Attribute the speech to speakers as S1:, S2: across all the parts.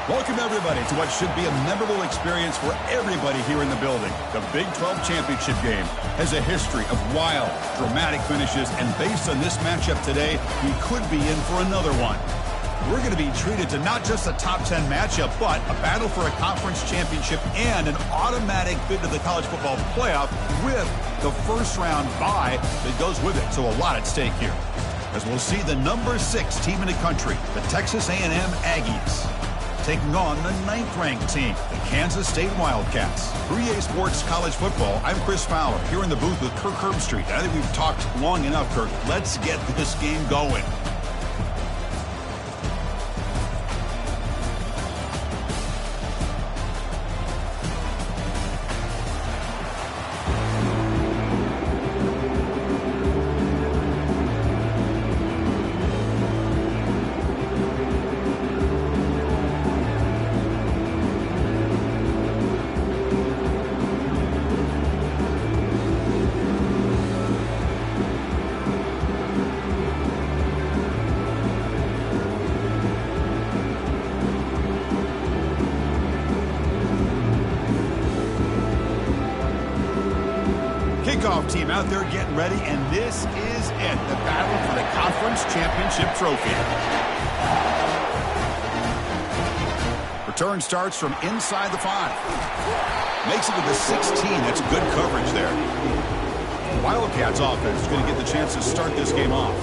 S1: Welcome, everybody, to what should be a memorable experience for everybody here in the building. The Big 12 Championship game has a history of wild, dramatic finishes, and based on this matchup today, we could be in for another one. We're going to be treated to not just a top 10 matchup, but a battle for a conference championship and an automatic bid to the college football playoff with the first-round bye that goes with it. So a lot at stake here, as we'll see the number 6 team in the country, the Texas A&M Aggies, taking on the 9th-ranked team, the Kansas State Wildcats. For EA Sports College Football, I'm Chris Fowler, here in the booth with Kirk Herbstreit. I think we've talked long enough, Kirk. Let's get this game going. Kickoff team out there getting ready, and this is it, the battle for the conference championship trophy. Return starts from inside the 5. Makes it to the 16. That's good coverage there. Wildcats offense is going to get the chance to start this game off.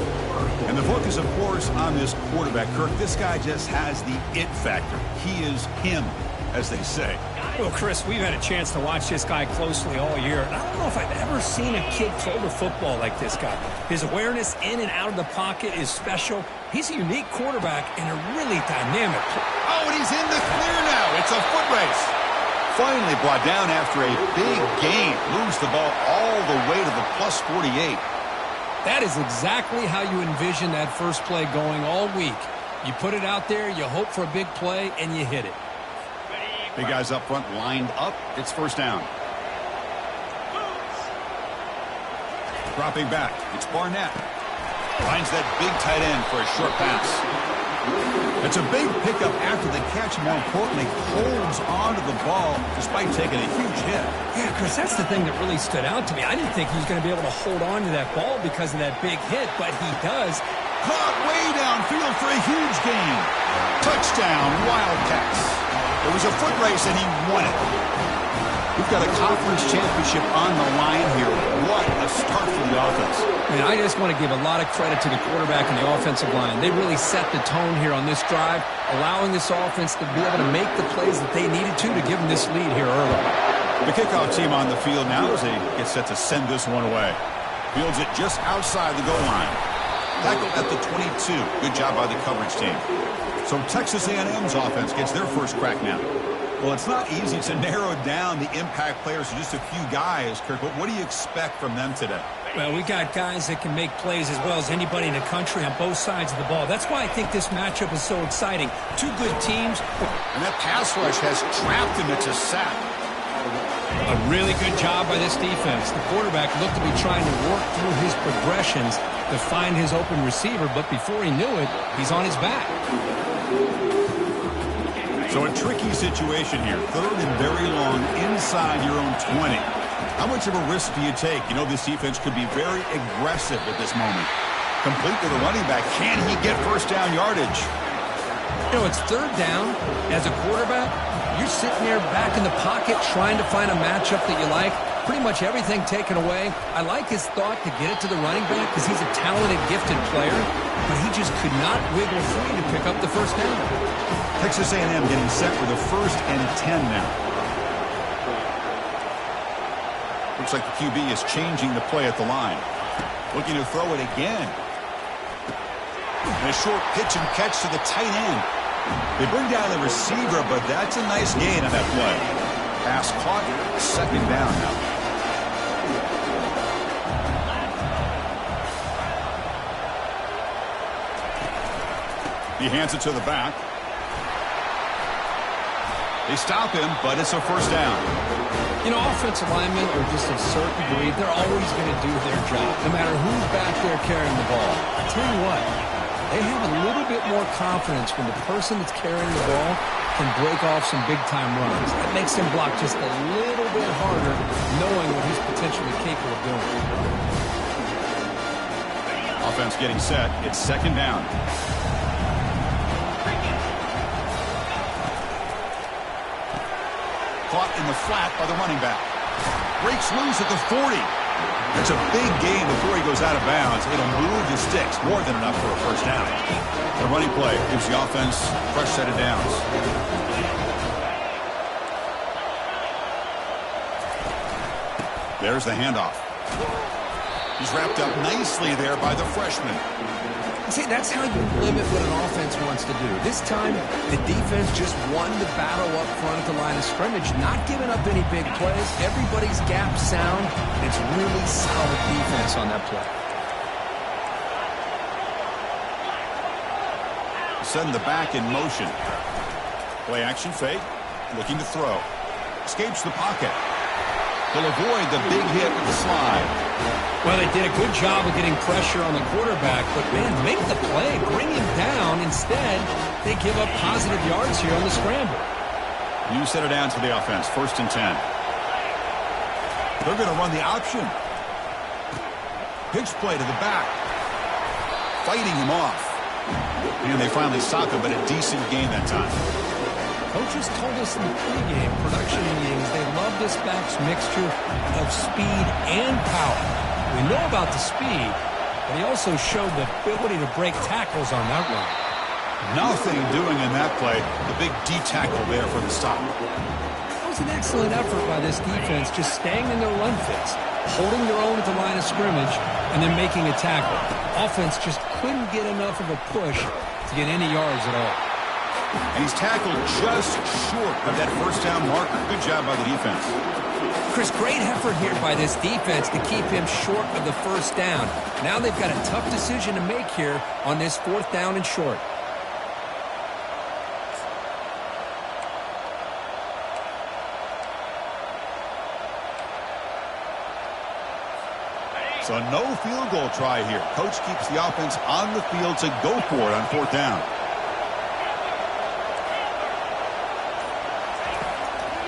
S1: And the focus, of course, on this quarterback, Kirk. This guy just has the it factor. He is him, as they say.
S2: Well, Chris, we've had a chance to watch this guy closely all year, and I don't know if I've ever seen a kid throw the football like this guy. His awareness in and out of the pocket is special. He's a unique quarterback and a really dynamic.
S1: Oh, and he's in the clear now. It's a foot race. Finally brought down after a big gain. Moves the ball all the way to the plus 48.
S2: That is exactly how you envision that first play going all week. You put it out there, you hope for a big play, and you hit it.
S1: Big guys up front lined up. It's first down. Dropping back. It's Barnett. Finds that big tight end for a short pass. It's a big pickup after the catch. More importantly, holds on to the ball despite taking a huge hit.
S2: Yeah, Chris, that's the thing that really stood out to me. I didn't think he was going to be able to hold on to that ball because of that big hit, but he does.
S1: Caught way downfield for a huge gain. Touchdown, Wildcats. It was a foot race, and he won it. We've got a conference championship on the line here. What a start for the offense.
S2: I just want to give a lot of credit to the quarterback and the offensive line. They really set the tone here on this drive, allowing this offense to be able to make the plays that they needed to give them this lead here early.
S1: The kickoff team on the field now as they get set to send this one away. Fields it just outside the goal line. Tackled at the 22. Good job by the coverage team. So Texas A&M's offense gets their first crack now. Well, it's not easy to narrow down the impact players to just a few guys, Kirk, but what do you expect from them today?
S2: Well, we got guys that can make plays as well as anybody in the country on both sides of the ball. That's why I think this matchup is so exciting. Two good teams.
S1: And that pass rush has trapped him. It's a sack.
S2: A really good job by this defense. The quarterback looked to be trying to work through his progressions to find his open receiver, but before he knew it, he's on his back.
S1: So a tricky situation here. 3rd and very long inside your own 20. How much of a risk do you take? You know, this defense could be very aggressive at this moment. Complete to the running back. Can he get first down yardage?
S2: You know, it's 3rd down. As a quarterback, you're sitting there back in the pocket trying to find a matchup that you like. Pretty much everything taken away. I like his thought to get it to the running back because he's a talented, gifted player, but he just could not wiggle free to pick up the first down.
S1: Texas A&M getting set for the 1st and 10 now. Looks like the QB is changing the play at the line. Looking to throw it again. And a short pitch and catch to the tight end. They bring down the receiver, but that's a nice gain on that play. Pass caught, 2nd down now. He hands it to the back. They stop him, but it's a first down.
S2: You know, offensive linemen are just a certain breed. They're always going to do their job, no matter who's back there carrying the ball. I tell you what, they have a little bit more confidence when the person that's carrying the ball can break off some big-time runs. That makes him block just a little bit harder, knowing what he's potentially capable of doing.
S1: Offense getting set. It's second down. Caught in the flat by the running back. Breaks loose at the 40. It's a big gain before he goes out of bounds. It'll move the sticks, more than enough for a first down. The running play gives the offense a fresh set of downs. There's the handoff. He's wrapped up nicely there by the freshman.
S2: See, that's how you limit what an offense wants to do. This time, the defense just won the battle up front at the line of scrimmage, not giving up any big plays. Everybody's gap sound. It's really solid defense on that play.
S1: Send the back in motion. Play action fake. Looking to throw. Escapes the pocket. He'll avoid the big hit with the slide.
S2: Well, they did a good job of getting pressure on the quarterback, but, man, make the play. Bring him down. Instead, they give up positive yards here on the scramble.
S1: You set it down to the offense. 1st and 10. They're going to run the option. Pitch play to the back. Fighting him off. And they finally stop him, but a decent gain that time.
S2: Coaches told us in the pregame production meetings they love this back's mixture of speed and power. We know about the speed, but he also showed the ability to break tackles on that run.
S1: Nothing doing in that play. The big D tackle there for the stop.
S2: That was an excellent effort by this defense, just staying in their run fits, holding their own at the line of scrimmage, and then making a tackle. Offense just couldn't get enough of a push to get any yards at all.
S1: And he's tackled just short of that first down marker. Good job by the defense.
S2: Chris, great effort here by this defense to keep him short of the first down. Now they've got a tough decision to make here on this 4th down and short.
S1: So no field goal try here. Coach keeps the offense on the field to go for it on 4th down.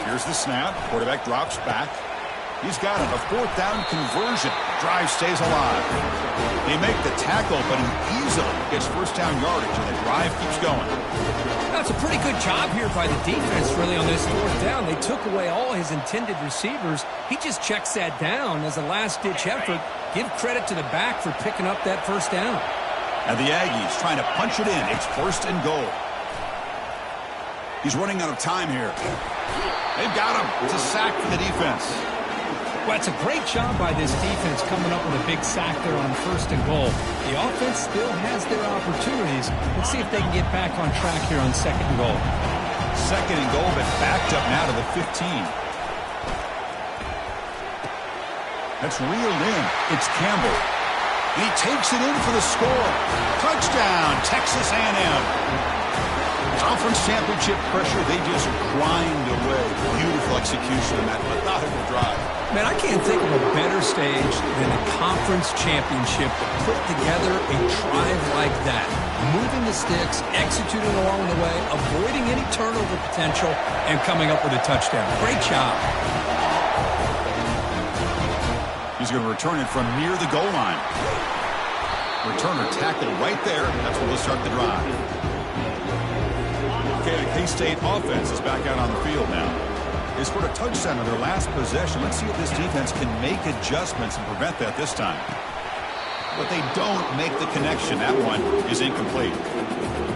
S1: Here's the snap. Quarterback drops back. He's got it. A 4th down conversion. Drive stays alive. They make the tackle, but he easily gets first down yardage, and the drive keeps going.
S2: That's a pretty good job here by the defense, really, on this 4th down. They took away all his intended receivers. He just checks that down as a last-ditch effort. Give credit to the back for picking up that first down.
S1: And the Aggies trying to punch it in. It's 1st and goal. He's running out of time here. They've got him. It's a sack for the defense.
S2: Well, it's a great job by this defense coming up with a big sack there on 1st and goal. The offense still has their opportunities. Let's see if they can get back on track here on 2nd and goal.
S1: 2nd and goal, but backed up now to the 15. That's reeled in. It's Campbell. And he takes it in for the score. Touchdown, Texas A&M. Conference championship pressure, they just grind away. Beautiful execution on that methodical drive.
S2: Man, I can't think of a better stage than a conference championship to put together a drive like that. Moving the sticks, executing along the way, avoiding any turnover potential, and coming up with a touchdown. Great job.
S1: He's going to return it from near the goal line. Returner tackled right there. That's where we'll start the drive. Okay, the K-State offense is back out on the field now. They scored a touchdown on their last possession. Let's see if this defense can make adjustments and prevent that this time. But they don't make the connection. That one is incomplete.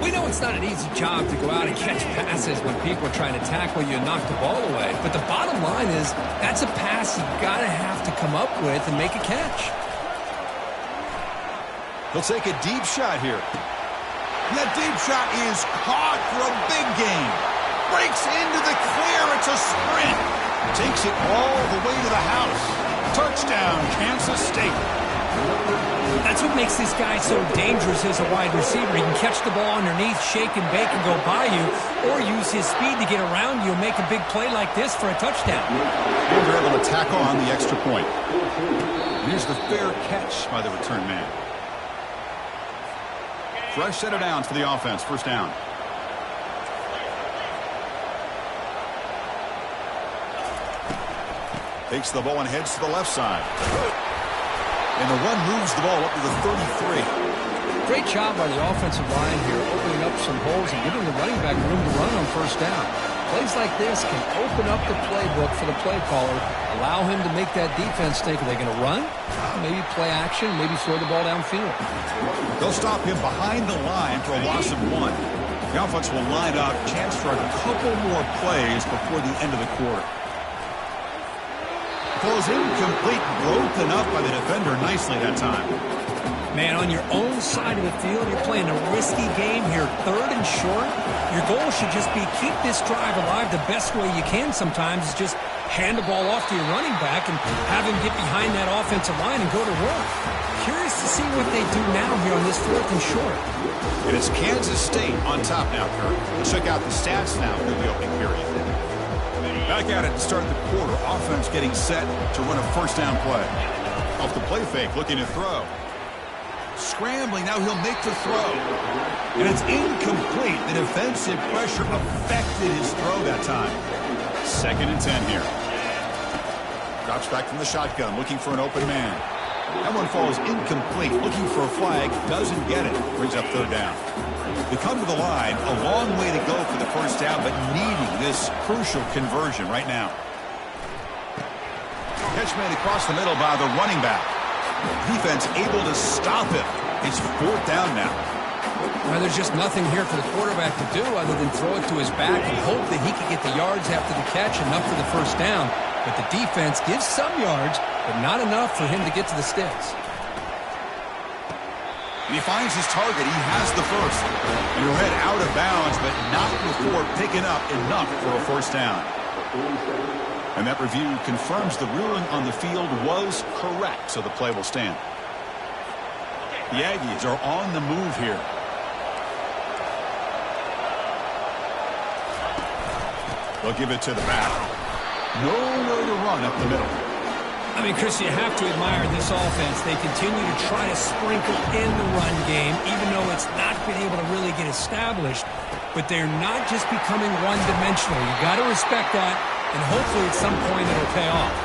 S2: We know it's not an easy job to go out and catch passes when people are trying to tackle you and knock the ball away. But the bottom line is that's a pass you've got to have to come up with and make a catch.
S1: He'll take a deep shot here. And that deep shot is caught for a big gain. Breaks into the clear. It's a sprint. Takes it all the way to the house. Touchdown, Kansas State.
S2: That's what makes this guy so dangerous as a wide receiver. He can catch the ball underneath, shake and bake, and go by you, or use his speed to get around you and make a big play like this for a touchdown.
S1: And they're able to tackle on the extra point. Here's the fair catch by the return man. Fresh set of downs for the offense. First down. Takes the ball and heads to the left side. And the run moves the ball up to the 33.
S2: Great job by the offensive line here, opening up some holes and giving the running back room to run on first down. Plays like this can open up the playbook for the play caller, allow him to make that defense think, are they going to run? Maybe play action, maybe throw the ball downfield.
S1: They'll stop him behind the line for a loss of 1. The offense will line up, chance for a couple more plays before the end of the quarter. Goes incomplete, broken up by the defender nicely that time.
S2: Man, on your own side of the field, you're playing a risky game here, 3rd and short. Your goal should just be keep this drive alive the best way you can sometimes is just hand the ball off to your running back and have him get behind that offensive line and go to work. Curious to see what they do now here on this 4th and short.
S1: And it's Kansas State on top now, Kurt. Let's check out the stats now through the opening period. Back at it to start the quarter. Offense getting set to run a first down play. Off the play fake, looking to throw. Scrambling, now he'll make the throw. And it's incomplete. The defensive pressure affected his throw that time. 2nd and 10 here. Drops back from the shotgun, looking for an open man. That one falls incomplete. Looking for a flag, doesn't get it. Brings up 3rd down. They come to the line, a long way to go for the first down, but needing this crucial conversion right now. Catch made across the middle by the running back. Defense able to stop him. It's 4th down now.
S2: Well, there's just nothing here for the quarterback to do other than throw it to his back and hope that he can get the yards after the catch, enough for the first down. But the defense gives some yards, but not enough for him to get to the sticks.
S1: And he finds his target. He has the first. And he'll head out of bounds, but not before picking up enough for a first down. And that review confirms the ruling on the field was correct, so the play will stand. The Aggies are on the move here. They'll give it to the back. Nowhere to run up the middle.
S2: I mean, Chris, you have to admire this offense. They continue to try to sprinkle in the run game, even though it's not been able to really get established. But they're not just becoming one-dimensional. You got to respect that, and hopefully at some point it'll pay off.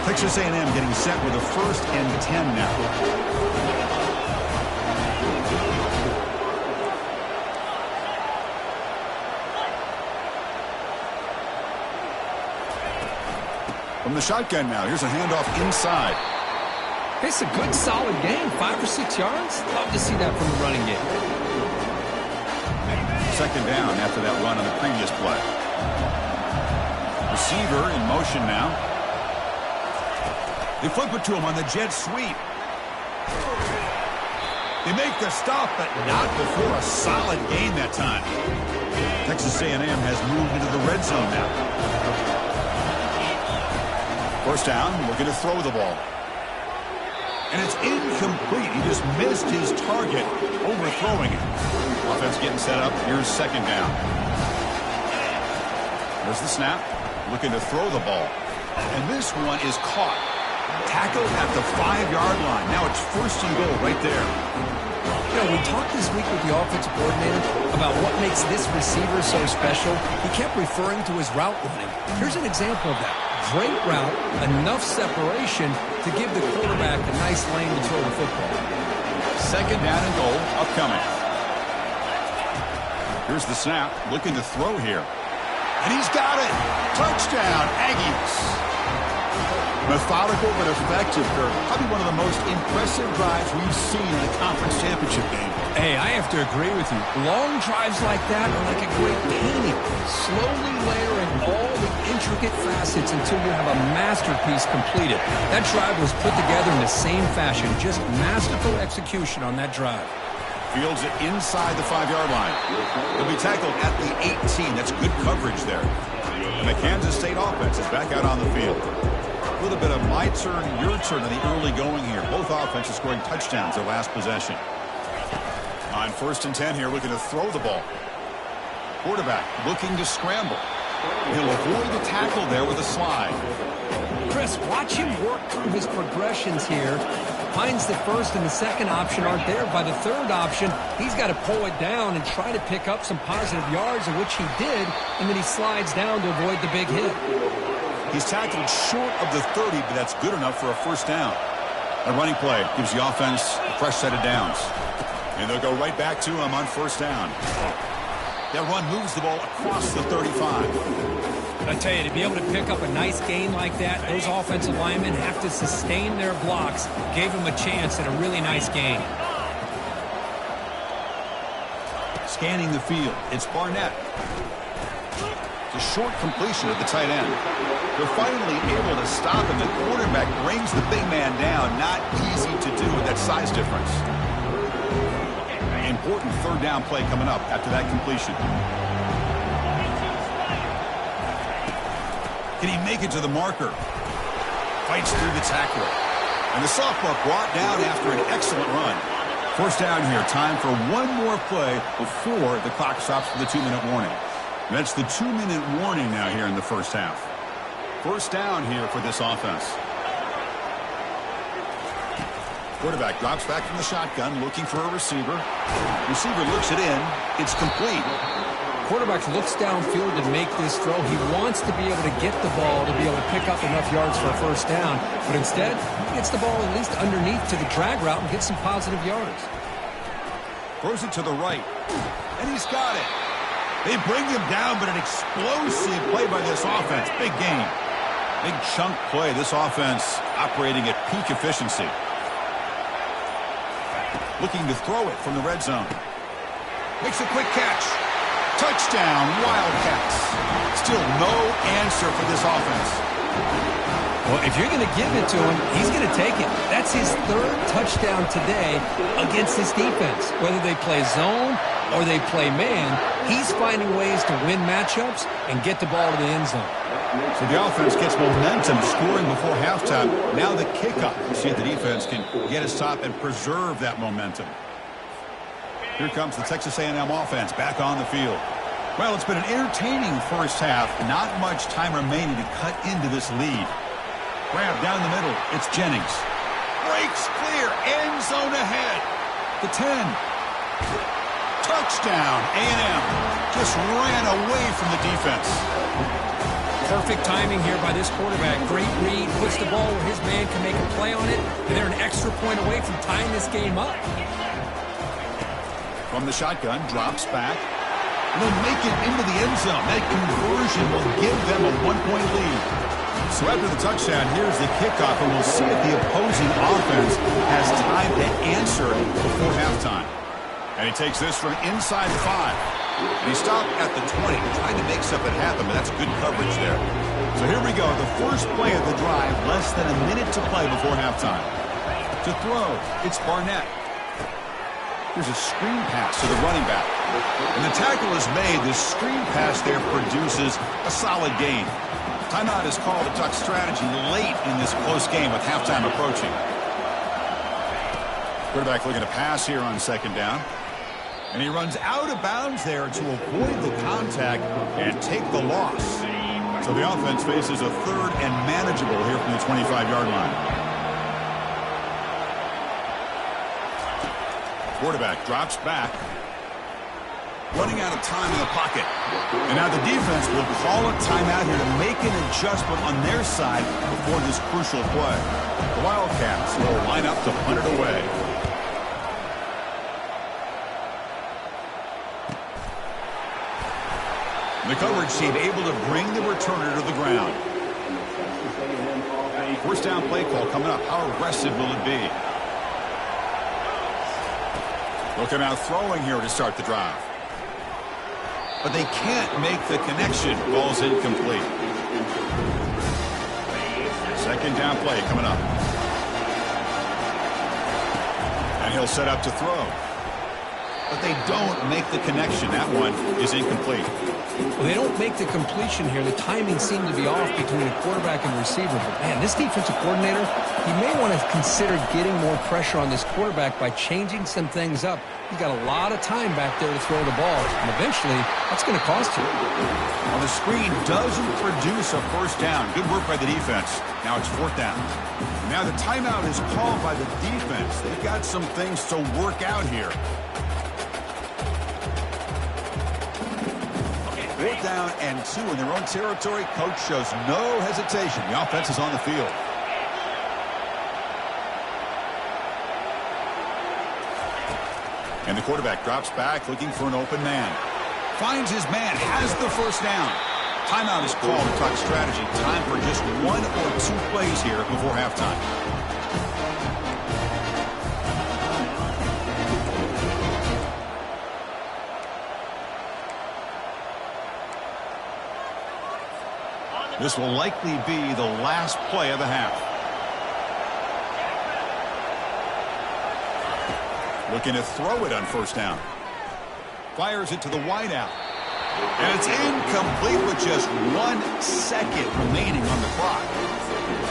S1: Texas A&M getting set with a 1st and 10 now. From the shotgun now, here's a handoff inside.
S2: It's a good, solid game. 5 or 6 yards. Love to see that from the running game.
S1: 2nd down after that run on the previous play. Receiver in motion now. They flip it to him on the jet sweep. They make the stop, but not before a solid gain that time. Texas A&M has moved into the red zone now. First down, looking to throw the ball. And it's incomplete. He just missed his target, overthrowing it. Offense getting set up. Here's 2nd down. There's the snap. Looking to throw the ball. And this one is caught. Tackled at the 5-yard line. Now it's 1st and goal right there.
S2: You know, we talked this week with the offensive coordinator about what makes this receiver so special. He kept referring to his route running. Here's an example of that. Great route, enough separation to give the quarterback a nice lane to throw the football.
S1: 2nd down and goal upcoming. Here's the snap, looking to throw here. And he's got it! Touchdown, Aggies! Methodical but effective, Kirk. Probably one of the most impressive drives we've seen in a conference championship game.
S2: Hey, I have to agree with you. Long drives like that are like a great painting. Slowly layering all the intricate facets until you have a masterpiece completed. That drive was put together in the same fashion. Just masterful execution on that drive.
S1: Fields it inside the 5-yard line. He'll be tackled at the 18. That's good coverage there. And the Kansas State offense is back out on the field. A little bit of my turn, your turn in the early going here. Both offenses scoring touchdowns their last possession. On 1st and 10 here, looking to throw the ball. Quarterback looking to scramble. He'll avoid the tackle there with a slide.
S2: Chris, watch him work through his progressions here. Finds the 1st and the 2nd option aren't there. By the 3rd option, he's got to pull it down and try to pick up some positive yards, of which he did, and then he slides down to avoid the big hit.
S1: He's tackled short of the 30, but that's good enough for a first down. A running play gives the offense a fresh set of downs. And they'll go right back to him on first down. That run moves the ball across the 35.
S2: I tell you, to be able to pick up a nice gain like that, those offensive linemen have to sustain their blocks. Gave him a chance at a really nice gain.
S1: Scanning the field, it's Barnett. It's a short completion at the tight end. They're finally able to stop him. The quarterback brings the big man down. Not easy to do with that size difference. Important third down play coming up after that completion. Can he make it to the marker? Fights through the tackle. And the sophomore brought down after an excellent run. First down here. Time for one more play before the clock stops for the 2-minute warning. That's the 2-minute warning now here in the first half. First down here for this offense. Quarterback drops back from the shotgun, looking for a receiver. Receiver looks it in. It's complete.
S2: Quarterback looks downfield to make this throw. He wants to be able to get the ball to be able to pick up enough yards for a first down. But instead, he gets the ball at least underneath to the drag route and gets some positive yards.
S1: Throws it to the right. And he's got it. They bring him down, but an explosive play by this offense. Big game. Big chunk play. This offense operating at peak efficiency. Looking to throw it from the red zone. Makes a quick catch. Touchdown, Wildcats. Still no answer for this offense.
S2: Well, if you're going to give it to him, he's going to take it. That's his third touchdown today against this defense. Whether they play zone or they play man, he's finding ways to win matchups and get the ball to the end zone.
S1: So the offense gets momentum, scoring before halftime. Now the kickoff. See if the defense can get a stop and preserve that momentum. Here comes the Texas A&M offense back on the field. Well, it's been an entertaining first half. Not much time remaining to cut into this lead. Grab down the middle. It's Jennings. Breaks clear. End zone ahead. The 10. Touchdown. A&M just ran away from the defense.
S2: Perfect timing here by this quarterback. Great read, puts the ball where his man can make a play on it, and they're an extra point away from tying this game up.
S1: From the shotgun, drops back, and they'll make it into the end zone. That conversion will give them a 1-point lead. So after the touchdown, here's the kickoff, and we'll see if the opposing offense has time to answer before halftime. And he takes this from inside the 5. And he stopped at the 20, trying to make something happen, but that's good coverage there. So here we go, the first play of the drive, less than a minute to play before halftime. To throw, it's Barnett. Here's a screen pass to the running back. And the tackle is made. The screen pass there produces a solid gain. Timeout is called to Duck strategy late in this close game with halftime approaching. Quarterback looking to pass here on second down. And he runs out of bounds there to avoid the contact and take the loss. So the offense faces a third and manageable here from the 25-yard line. Quarterback drops back. Running out of time in the pocket. And now the defense will call a timeout here to make an adjustment on their side before this crucial play. The Wildcats will line up to punt it away. The coverage team able to bring the returner to the ground. First down play call coming up. How aggressive will it be? Looking out throwing here to start the drive. But they can't make the connection. Ball's incomplete. Second down play coming up. And he'll set up to throw. But they don't make the connection. That one is incomplete.
S2: Well, they don't make the completion here. The timing seemed to be off between a quarterback and receiver. But, man, this defensive coordinator, he may want to consider getting more pressure on this quarterback by changing some things up. He's got a lot of time back there to throw the ball, and eventually that's going to cost you.
S1: Well, the screen doesn't produce a first down. Good work by the defense. Now it's fourth down. Now the timeout is called by the defense. They've got some things to work out here. Fourth 4th down and 2 in their own territory. Coach shows no hesitation. The offense is on the field. And the quarterback drops back looking for an open man. Finds his man, has the first down. Timeout is called to talk strategy. Time for just 1 or 2 plays here before halftime. This will likely be the last play of the half. Looking to throw it on 1st down. Fires it to the wideout. And it's incomplete with just 1 second remaining on the clock.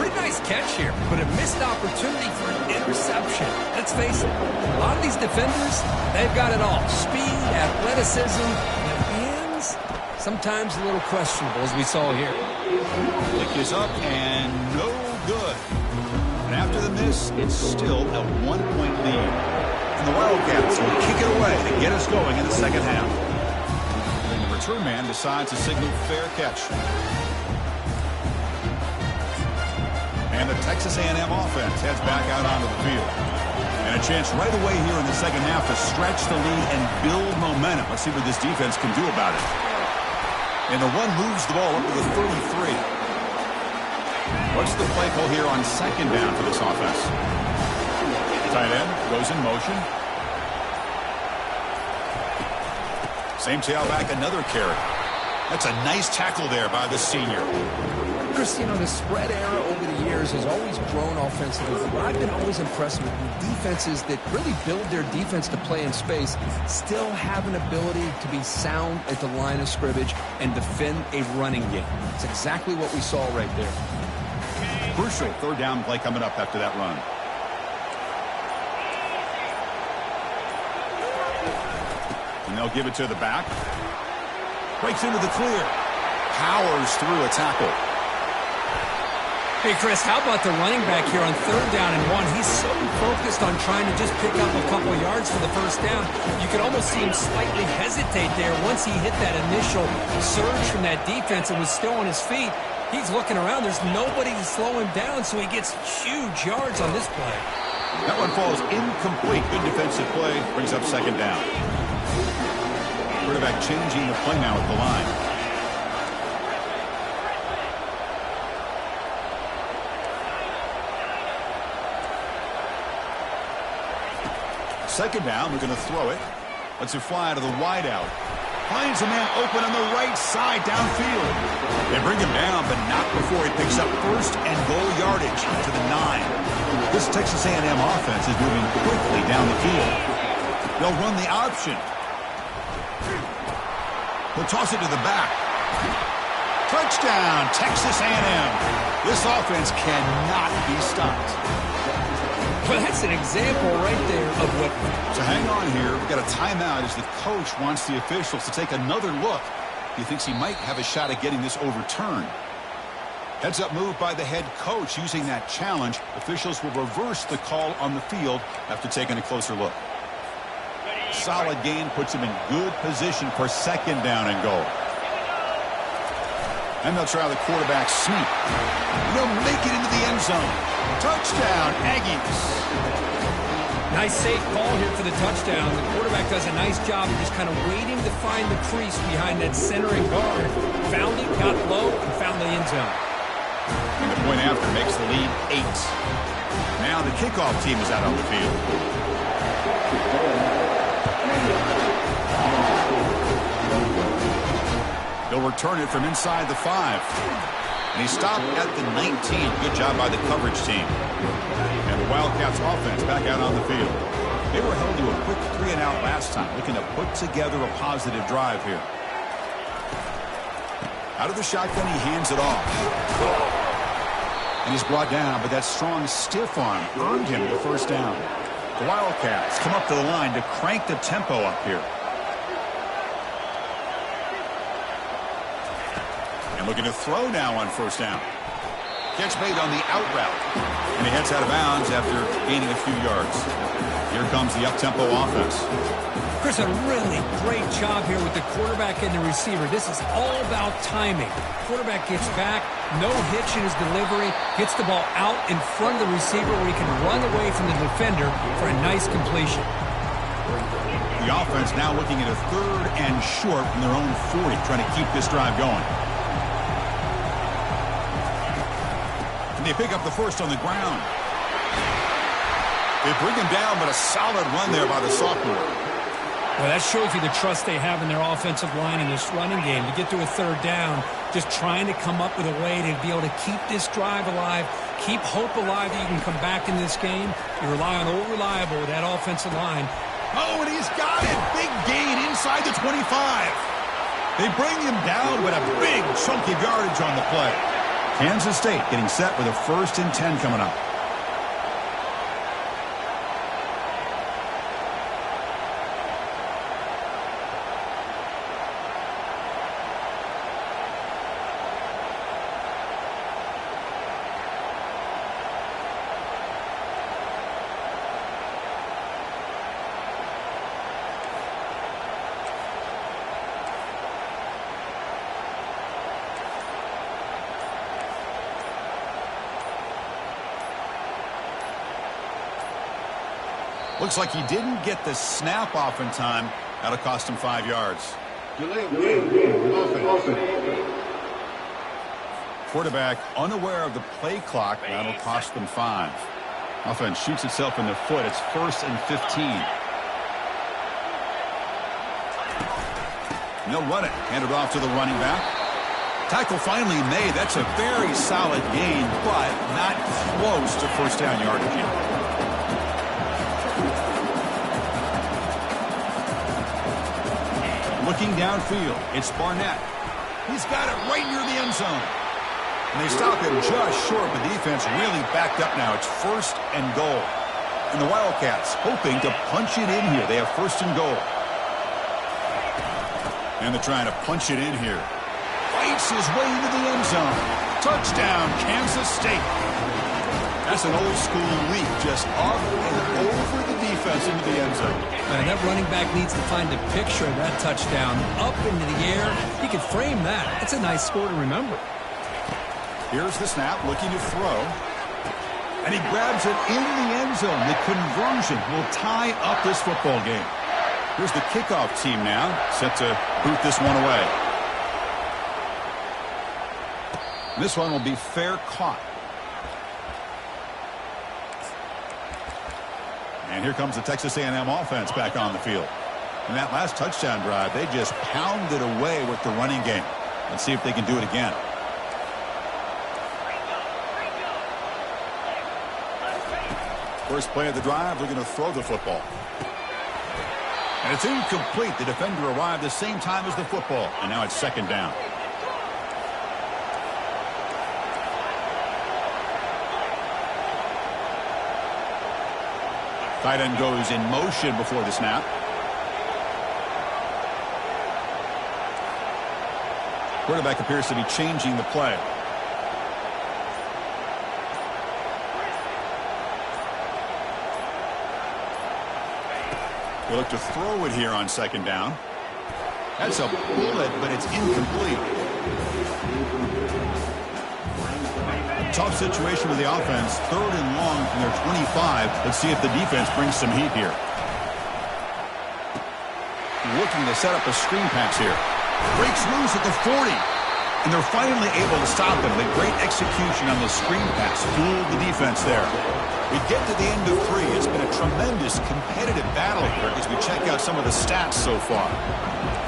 S2: Pretty nice catch here, but a missed opportunity for an interception. Let's face it, a lot of these defenders, they've got it all. Speed, athleticism, and hands, sometimes a little questionable, as we saw here.
S1: Kick is up and no good. And after the miss, it's still a 1-point lead. And the Wildcats will kick it away to get us going in the second half. And the return man decides to signal fair catch. And the Texas A&M offense heads back out onto the field. And a chance right away here in the second half to stretch the lead and build momentum. Let's see what this defense can do about it. And the run moves the ball up to the 33. What's the play call here on 2nd down for this offense? Tight end goes in motion. Same tailback, another carry. That's a nice tackle there by the senior.
S2: Chris, you know, the spread era over the years has always grown offensively. But I've been always impressed with defenses that really build their defense to play in space, still have an ability to be sound at the line of scrimmage and defend a running game. It's exactly what we saw right there.
S1: Crucial 3rd down play coming up after that run. And they'll give it to the back. Breaks into the clear. Powers through a tackle.
S2: Hey, Chris, how about the running back here on 3rd down and 1? He's so focused on trying to just pick up a couple yards for the 1st down. You could almost see him slightly hesitate there once he hit that initial surge from that defense and was still on his feet. He's looking around. There's nobody to slow him down, so he gets huge yards on this play.
S1: That one falls incomplete. Good defensive play. Brings up 2nd down. Quarterback changing the play now at the line. Second down, we're going to throw it. Lets it fly to the wideout. Finds a man open on the right side downfield. They bring him down, but not before he picks up 1st and goal yardage to the 9. This Texas A&M offense is moving quickly down the field. They'll run the option. He'll toss it to the back. Touchdown, Texas A&M. This offense cannot be stopped.
S2: Well, that's an example right there of what...
S1: So hang on here. We've got a timeout as the coach wants the officials to take another look. He thinks he might have a shot at getting this overturned. Heads up move by the head coach using that challenge. Officials will reverse the call on the field after taking a closer look. Solid gain puts him in good position for 2nd down and goal. And they'll try the quarterback sneak. They'll make it into the end zone. Touchdown, Aggies.
S2: Nice safe call here for the touchdown. The quarterback does a nice job of just kind of waiting to find the crease behind that centering guard. Found it, got low, and found the end zone.
S1: And the point after makes the lead 8. Now the kickoff team is out on the field. They'll return it from inside the 5. And he stopped at the 19. Good job by the coverage team. And the Wildcats offense back out on the field. They were held to a quick 3-and-out last time, looking to put together a positive drive here. Out of the shotgun, he hands it off. And he's brought down, but that strong stiff arm earned him the 1st down. The Wildcats come up to the line to crank the tempo up here. And looking to throw now on 1st down. Catch made on the out route. And he heads out of bounds after gaining a few yards. Here Here comes the up-tempo offense.
S2: Chris, a really great job here with the quarterback and the receiver. This is all about timing. Quarterback gets back, no hitch in his delivery, gets the ball out in front of the receiver where he can run away from the defender for a nice completion.
S1: The offense now looking at a 3rd and short from their own 40, trying to keep this drive going. And they pick up the first on the ground. They bring him down, but a solid run there by the sophomore.
S2: Well, that shows you the trust they have in their offensive line in this running game. To get to a 3rd down, just trying to come up with a way to be able to keep this drive alive, keep hope alive that you can come back in this game. You rely on Old Reliable with that offensive line.
S1: Oh, and he's got it. Big gain inside the 25. They bring him down with a big chunk of yardage on the play. Kansas State getting set with a 1st and 10 coming up. Looks like he didn't get the snap off in time. That'll cost him 5 yards. Quarterback unaware of the play clock. That'll cost them 5. Offense shoots itself in the foot. It's 1st and 15. And they'll run it. Hand it off to the running back. Tackle finally made. That's a very solid gain, but not close to 1st down yardage. Looking downfield, it's Barnett. He's got it right near the end zone. And they stop him just short. The defense really backed up now. It's 1st and goal. And the Wildcats hoping to punch it in here. They have 1st and goal. And they're trying to punch it in here. Fights his way into the end zone. Touchdown, Kansas State. That's an old school leap, just up and over the defense into the end zone.
S2: And that running back needs to find a picture of that touchdown. Up into the air. He can frame that. That's a nice score to remember.
S1: Here's the snap, looking to throw. And he grabs it in the end zone. The conversion will tie up this football game. Here's the kickoff team now, set to boot this one away. This one will be fair caught. And here comes the Texas A&M offense back on the field. In that last touchdown drive, they just pounded away with the running game. Let's see if they can do it again. First play of the drive, they're going to throw the football. And it's incomplete. The defender arrived the same time as the football. And now it's 2nd down. Tight end goes in motion before the snap. Quarterback appears to be changing the play. They look to throw it here on 2nd down. That's a bullet, but it's incomplete. Tough situation with the offense. 3rd and long from their 25. Let's see if the defense brings some heat here. Looking to set up a screen pass here. Breaks loose at the 40. And they're finally able to stop him. The great execution on the screen pass fooled the defense there. We get to the end of 3. It's been a tremendous competitive battle here as we check out some of the stats so far.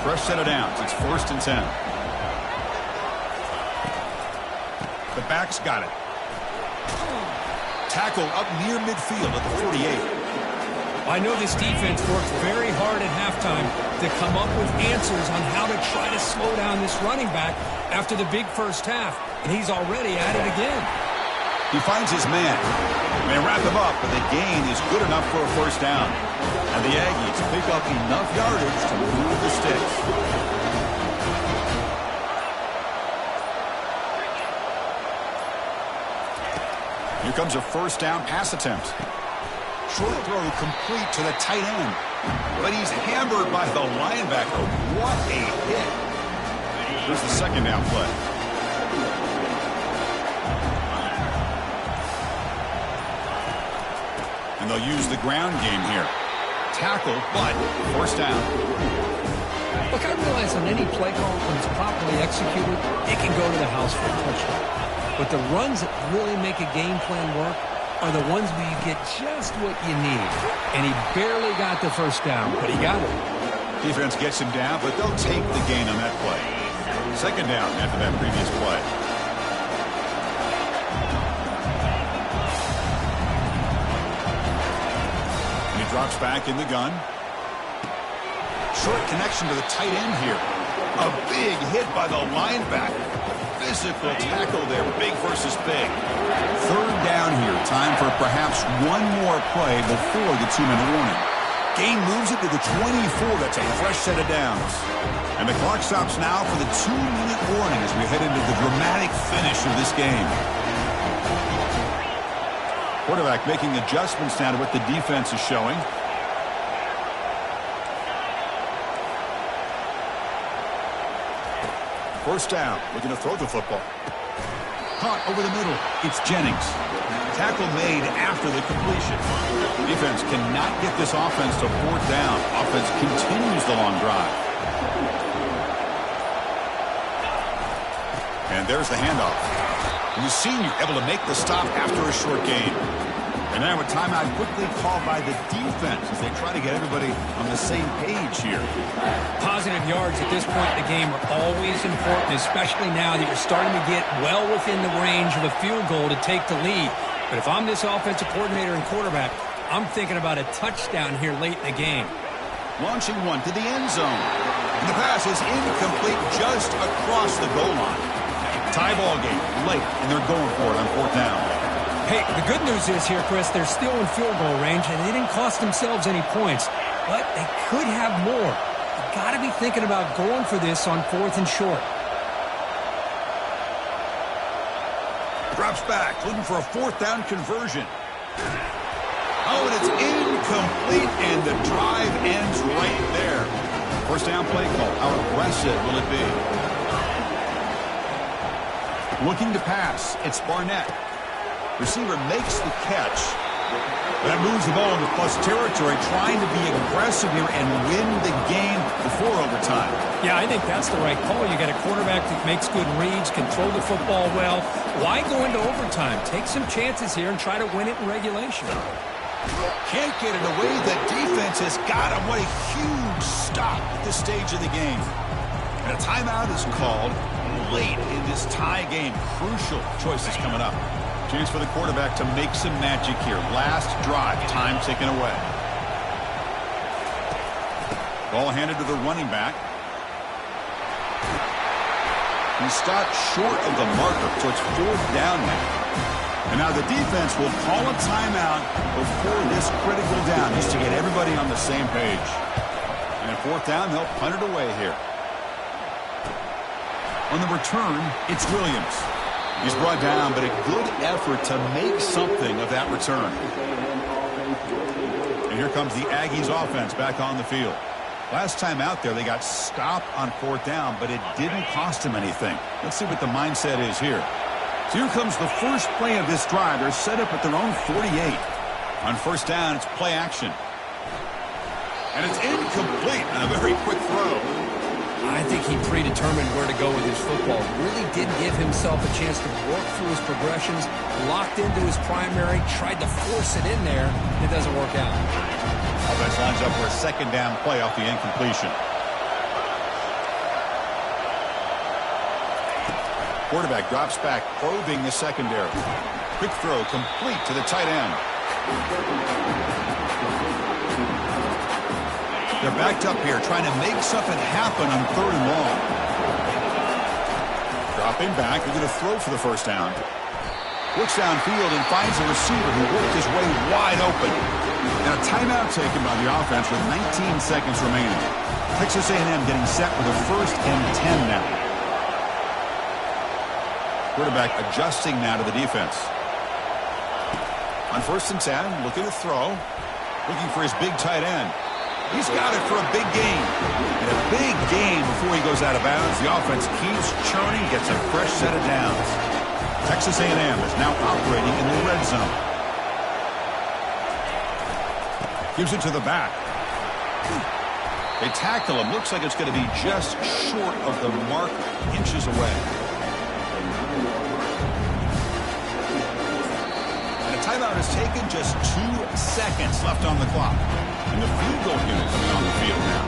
S1: Fresh set of downs. It's 1st and 10. The back's got it. Tackle up near midfield at the 48.
S2: I know this defense worked very hard at halftime to come up with answers on how to try to slow down this running back after the big first half. And he's already at it again.
S1: He finds his man. They wrap him up, but the gain is good enough for a 1st down. And the Aggies pick up enough yardage to move the sticks. Here comes a 1st down pass attempt. Short throw complete to the tight end. But he's hammered by the linebacker. What a hit. Here's the second down play. And they'll use the ground game here. Tackle, but first down.
S2: Look, I realize on any play call, when it's properly executed, it can go to the house for a touchdown. But the runs that really make a game plan work are the ones where you get just what you need. And he barely got the first down, but he got it.
S1: Defense gets him down, but they'll take the gain on that play. Second down after that previous play. And he drops back in the gun. Short connection to the tight end here. A big hit by the linebacker. Physical tackle there, big versus big. Third down here, time for perhaps one more play before the 2-minute warning. Gain moves it to the 24. That's a fresh set of downs. And the clock stops now for the 2-minute warning as we head into the dramatic finish of this game. Quarterback making adjustments now to what the defense is showing. First down, looking to throw the football. Caught over the middle. It's Jennings. Tackle made after the completion. Defense cannot get this offense to fourth down. Offense continues the long drive. And there's the handoff. And the senior able to make the stop after a short gain. And now a timeout quickly called by the defense as they try to get everybody on the same page here.
S2: Positive yards at this point in the game are always important, especially now that you're starting to get well within the range of a field goal to take the lead. But if I'm this offensive coordinator and quarterback, I'm thinking about a touchdown here late in the game.
S1: Launching one to the end zone. And the pass is incomplete just across the goal line. Tie ball game late, and they're going for it on fourth down.
S2: Hey, the good news is here, Chris, they're still in field goal range, and they didn't cost themselves any points. But they could have more. You've got to be thinking about going for this on fourth and short.
S1: Drops back, looking for a fourth down conversion. Oh, and it's incomplete, and the drive ends right there. First down play call. How aggressive will it be? Looking to pass. It's Barnett. Receiver makes the catch. That moves the ball into plus territory, trying to be aggressive here and win the game before overtime.
S2: Yeah, I think that's the right call. You got a quarterback that makes good reads, control the football well. Why go into overtime? Take some chances here and try to win it in regulation.
S1: Can't get it away. The defense has got him. What a huge stop at this stage of the game. And a timeout is called late in this tie game. Crucial choices coming up. Chance for the quarterback to make some magic here. Last drive, time taken away. Ball handed to the running back. He stopped short of the marker, so it's fourth down now. And now the defense will call a timeout before this critical down, just to get everybody on the same page. And at fourth down, they'll punt it away here. On the return, it's Williams. He's brought down, but a good effort to make something of that return. And here comes the Aggies offense back on the field. Last time out there, they got stopped on fourth down, but it didn't cost them anything. Let's see what the mindset is here. So here comes the first play of this drive. They're set up at their own 48. On first down, it's play action. And it's incomplete on a very quick throw.
S2: I think he predetermined where to go with his football. Really did give himself a chance to work through his progressions, locked into his primary, tried to force it in there. It doesn't work out.
S1: Offense lines up for a second down play off the incompletion. Quarterback drops back, probing the secondary. Quick throw complete to the tight end. They're backed up here, trying to make something happen on third and long. Dropping back, they're going to throw for the first down. Looks downfield and finds a receiver who worked his way wide open. And a timeout taken by the offense with 19 seconds remaining. Texas A&M getting set for the first and 10 now. Quarterback adjusting now to the defense. On first and 10, looking to throw. Looking for his big tight end. He's got it for a big gain. And a big gain before he goes out of bounds. The offense keeps churning, gets a fresh set of downs. Texas A&M is now operating in the red zone. Gives it to the back. They tackle him. Looks like it's going to be just short of the mark, inches away. And a timeout is taken, just 2 seconds left on the clock. And the field goal unit coming on the field now.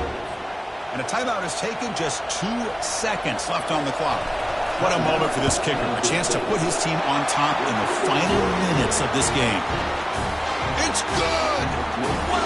S1: And a timeout is taken, just 2 seconds left on the clock. What a moment for this kicker. A chance to put his team on top in the final minutes of this game. It's good!